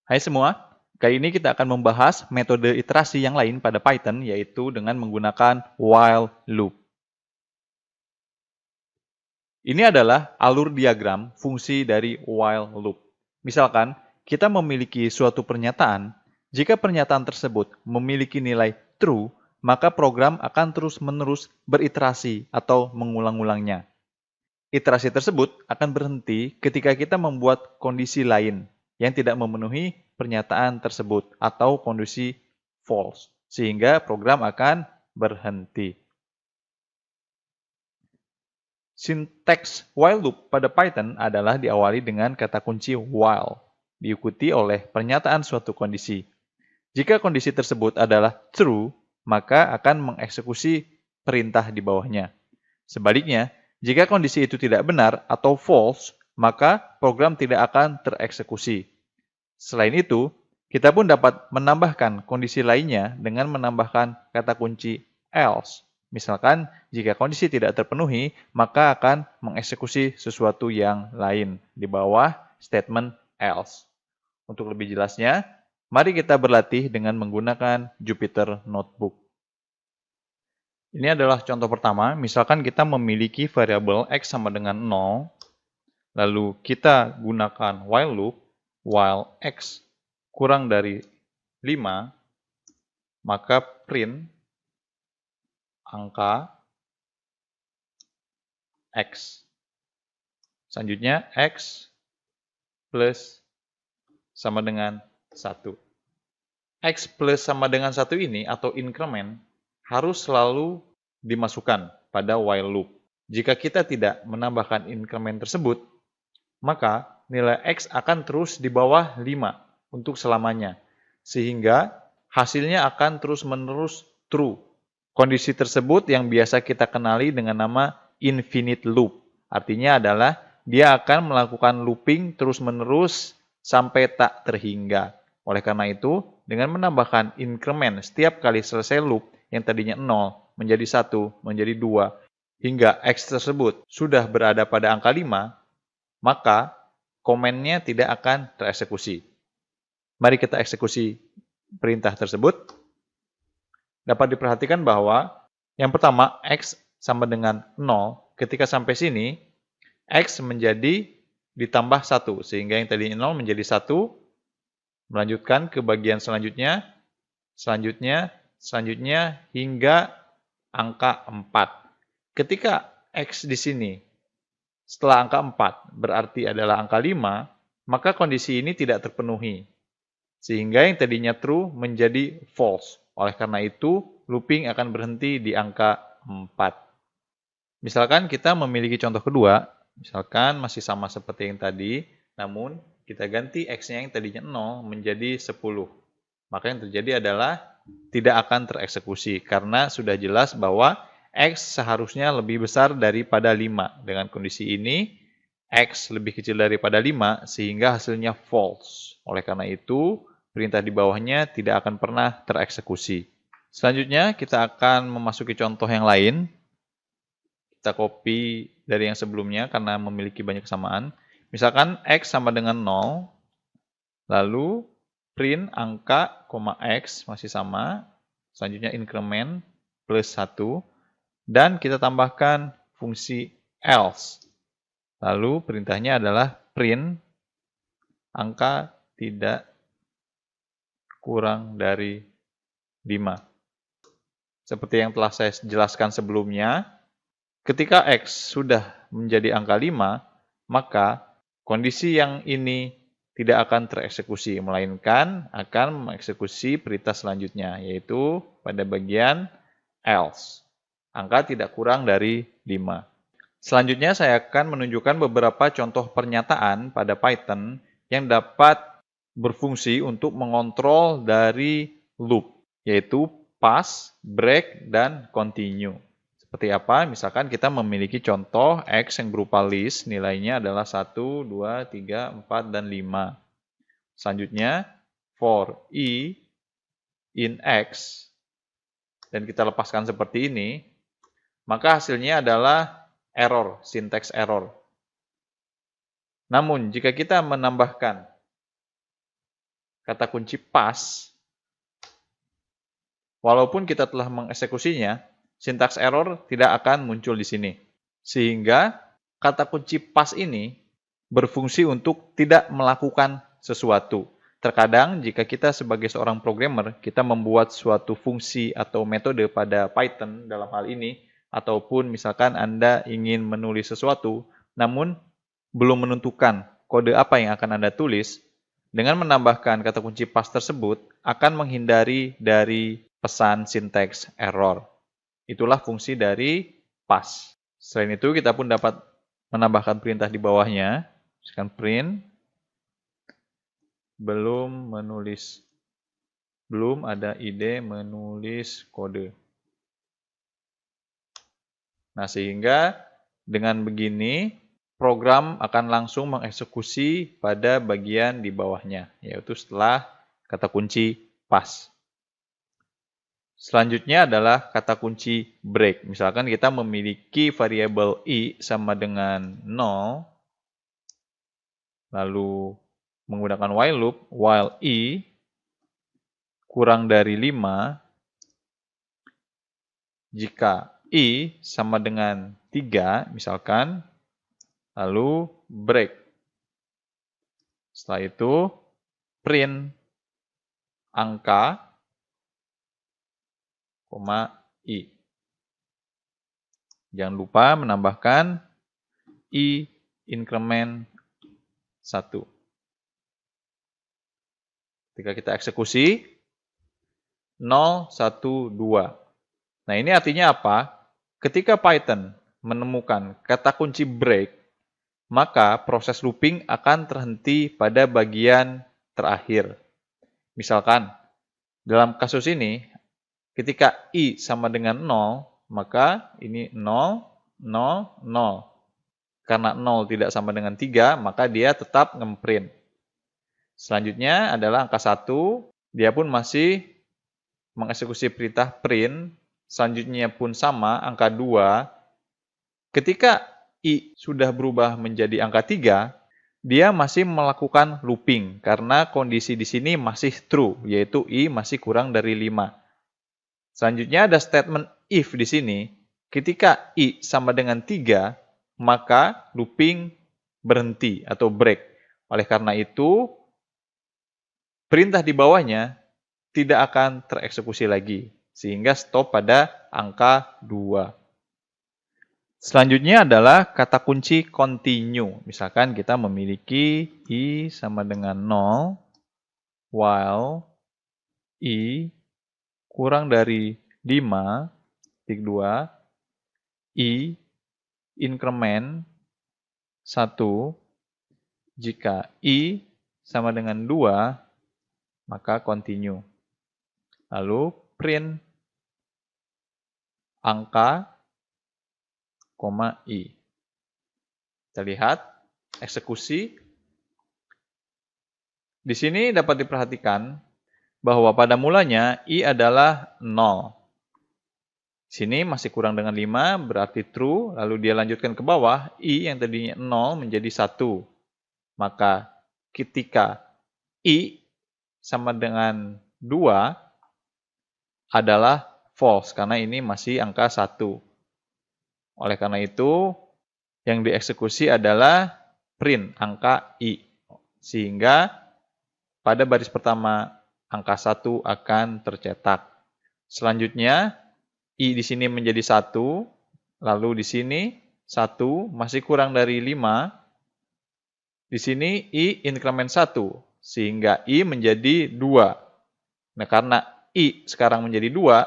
Hai semua, kali ini kita akan membahas metode iterasi yang lain pada Python, yaitu dengan menggunakan while loop. Ini adalah alur diagram fungsi dari while loop. Misalkan, kita memiliki suatu pernyataan, jika pernyataan tersebut memiliki nilai true, maka program akan terus-menerus beriterasi atau mengulang-ulangnya. Iterasi tersebut akan berhenti ketika kita membuat kondisi lain yang tidak memenuhi pernyataan tersebut atau kondisi false, sehingga program akan berhenti. Sinteks while loop pada Python adalah diawali dengan kata kunci while, diikuti oleh pernyataan suatu kondisi. Jika kondisi tersebut adalah true, maka akan mengeksekusi perintah di bawahnya. Sebaliknya, jika kondisi itu tidak benar atau false, maka program tidak akan tereksekusi. Selain itu, kita pun dapat menambahkan kondisi lainnya dengan menambahkan kata kunci else. Misalkan, jika kondisi tidak terpenuhi, maka akan mengeksekusi sesuatu yang lain di bawah statement else. Untuk lebih jelasnya, mari kita berlatih dengan menggunakan Jupyter Notebook. Ini adalah contoh pertama, misalkan kita memiliki variabel x sama dengan 0, lalu kita gunakan while loop, while x kurang dari 5, maka print angka x. Selanjutnya, x plus sama dengan 1. X plus sama dengan 1 ini atau increment harus selalu dimasukkan pada while loop. Jika kita tidak menambahkan increment tersebut, maka nilai X akan terus di bawah 5 untuk selamanya, sehingga hasilnya akan terus-menerus true. Kondisi tersebut yang biasa kita kenali dengan nama infinite loop. Artinya adalah dia akan melakukan looping terus-menerus sampai tak terhingga. Oleh karena itu, dengan menambahkan increment setiap kali selesai loop yang tadinya 0 menjadi 1, menjadi 2, hingga X tersebut sudah berada pada angka 5, maka komennya tidak akan tereksekusi. Mari kita eksekusi perintah tersebut. Dapat diperhatikan bahwa yang pertama, X sama dengan 0. Ketika sampai sini, X menjadi ditambah 1. Sehingga yang tadinya 0 menjadi 1. Melanjutkan ke bagian selanjutnya, selanjutnya, hingga angka 4. Ketika X di sini setelah angka 4 berarti adalah angka 5, maka kondisi ini tidak terpenuhi. Sehingga yang tadinya true menjadi false. Oleh karena itu, looping akan berhenti di angka 4. Misalkan kita memiliki contoh kedua, misalkan masih sama seperti yang tadi, namun kita ganti X-nya yang tadinya 0 menjadi 10. Maka yang terjadi adalah tidak akan tereksekusi, karena sudah jelas bahwa X seharusnya lebih besar daripada 5. Dengan kondisi ini, X lebih kecil daripada 5, sehingga hasilnya false. Oleh karena itu, perintah di bawahnya tidak akan pernah tereksekusi. Selanjutnya, kita akan memasuki contoh yang lain. Kita copy dari yang sebelumnya karena memiliki banyak kesamaan. Misalkan X sama dengan 0, lalu print angka, X masih sama, selanjutnya increment plus 1, dan kita tambahkan fungsi else. Lalu perintahnya adalah print angka tidak kurang dari 5. Seperti yang telah saya jelaskan sebelumnya, ketika X sudah menjadi angka 5, maka kondisi yang ini tidak akan tereksekusi, melainkan akan mengeksekusi perintah selanjutnya, yaitu pada bagian else. Angka tidak kurang dari 5. Selanjutnya saya akan menunjukkan beberapa contoh pernyataan pada Python yang dapat berfungsi untuk mengontrol dari loop, yaitu pass, break, dan continue. Seperti apa? Misalkan kita memiliki contoh X yang berupa list, nilainya adalah 1, 2, 3, 4, dan 5. Selanjutnya, for i in X, dan kita lepaskan seperti ini, maka hasilnya adalah error, syntax error. Namun, jika kita menambahkan kata kunci pas, walaupun kita telah mengeksekusinya, sintaks error tidak akan muncul di sini. Sehingga kata kunci pas ini berfungsi untuk tidak melakukan sesuatu. Terkadang jika kita sebagai seorang programmer, kita membuat suatu fungsi atau metode pada Python dalam hal ini, ataupun misalkan Anda ingin menulis sesuatu, namun belum menentukan kode apa yang akan Anda tulis, dengan menambahkan kata kunci pas tersebut akan menghindari dari pesan sinteks error. Itulah fungsi dari pas. Selain itu, kita pun dapat menambahkan perintah di bawahnya. Misalkan print, belum ada ide menulis kode. Nah, sehingga dengan begini, program akan langsung mengeksekusi pada bagian di bawahnya, yaitu setelah kata kunci pas. Selanjutnya adalah kata kunci break. Misalkan kita memiliki variabel i sama dengan 0, lalu menggunakan while loop, while i kurang dari 5, jika i sama dengan 3, misalkan, lalu break. Setelah itu, print angka, i. Jangan lupa menambahkan i increment 1. Ketika kita eksekusi, 0, 1, 2. Nah, ini artinya apa? Ketika Python menemukan kata kunci break, maka proses looping akan terhenti pada bagian terakhir. Misalkan, dalam kasus ini, ketika i sama dengan 0, maka ini 0, 0, 0. Karena 0 tidak sama dengan 3, maka dia tetap nge-print. Selanjutnya adalah angka 1, dia pun masih mengeksekusi perintah print. Selanjutnya pun sama, angka 2. Ketika i sudah berubah menjadi angka 3, dia masih melakukan looping karena kondisi di sini masih true, yaitu i masih kurang dari 5. Selanjutnya ada statement if di sini. Ketika i sama dengan 3, maka looping berhenti atau break. Oleh karena itu, perintah di bawahnya tidak akan tereksekusi lagi, sehingga stop pada angka 2. Selanjutnya adalah kata kunci continue. Misalkan kita memiliki i sama dengan 0, while i kurang dari 5, titik 2, i increment 1, jika i sama dengan 2, maka continue. Lalu print angka, i. Kita lihat eksekusi. Di sini dapat diperhatikan bahwa pada mulanya i adalah 0. Sini masih kurang dengan 5, berarti true. Lalu dia lanjutkan ke bawah, i yang tadinya 0 menjadi 1. Maka ketika i sama dengan 2 adalah false, karena ini masih angka 1. Oleh karena itu, yang dieksekusi adalah print angka i. Sehingga pada baris pertama, angka 1 akan tercetak. Selanjutnya, i di sini menjadi 1, lalu di sini 1 masih kurang dari 5. Di sini i increment 1, sehingga i menjadi 2. Nah, karena i sekarang menjadi 2,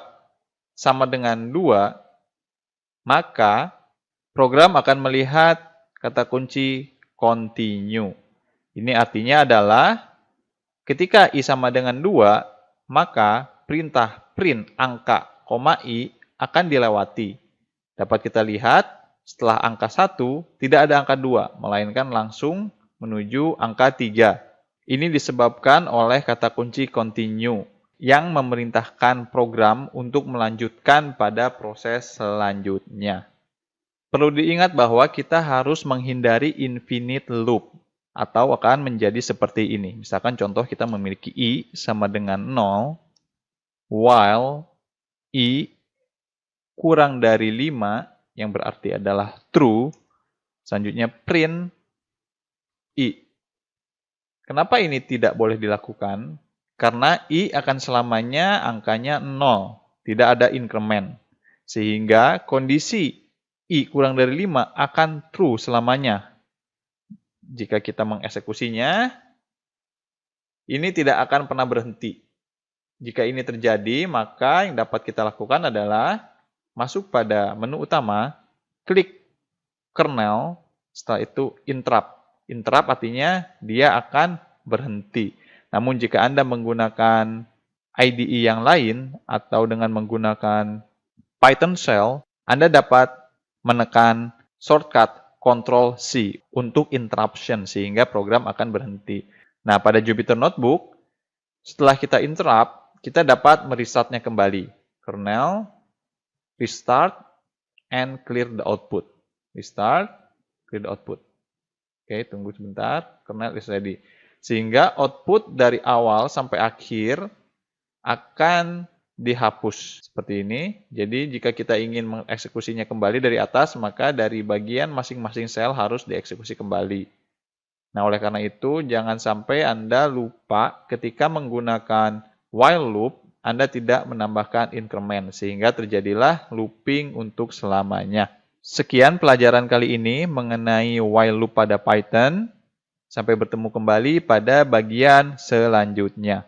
sama dengan 2, maka program akan melihat kata kunci continue. Ini artinya adalah ketika i sama dengan 2, maka perintah print angka, i akan dilewati. Dapat kita lihat, setelah angka 1, tidak ada angka 2, melainkan langsung menuju angka 3. Ini disebabkan oleh kata kunci continue, yang memerintahkan program untuk melanjutkan pada proses selanjutnya. Perlu diingat bahwa kita harus menghindari infinite loop. atau akan menjadi seperti ini. Misalkan contoh kita memiliki I sama dengan 0, while I kurang dari 5, yang berarti adalah true, selanjutnya print I. Kenapa ini tidak boleh dilakukan? Karena I akan selamanya angkanya 0, tidak ada increment. Sehingga kondisi I kurang dari 5 akan true selamanya. Jika kita mengeksekusinya, ini tidak akan pernah berhenti. Jika ini terjadi, maka yang dapat kita lakukan adalah masuk pada menu utama, klik kernel, setelah itu interrupt. Interrupt artinya dia akan berhenti. Namun jika Anda menggunakan IDE yang lain atau dengan menggunakan Python Shell, Anda dapat menekan shortcut Ctrl+C untuk interruption sehingga program akan berhenti. Nah, pada Jupyter Notebook, setelah kita interrupt, kita dapat merestartnya kembali. Kernel, restart, and clear the output. Restart, clear the output. Oke, tunggu sebentar. Kernel is ready. Sehingga output dari awal sampai akhir akan dihapus seperti ini. Jadi jika kita ingin mengeksekusinya kembali dari atas, maka dari bagian masing-masing sel harus dieksekusi kembali. Nah, oleh karena itu, jangan sampai Anda lupa ketika menggunakan while loop, Anda tidak menambahkan increment, sehingga terjadilah looping untuk selamanya. Sekian pelajaran kali ini mengenai while loop pada Python. Sampai bertemu kembali pada bagian selanjutnya.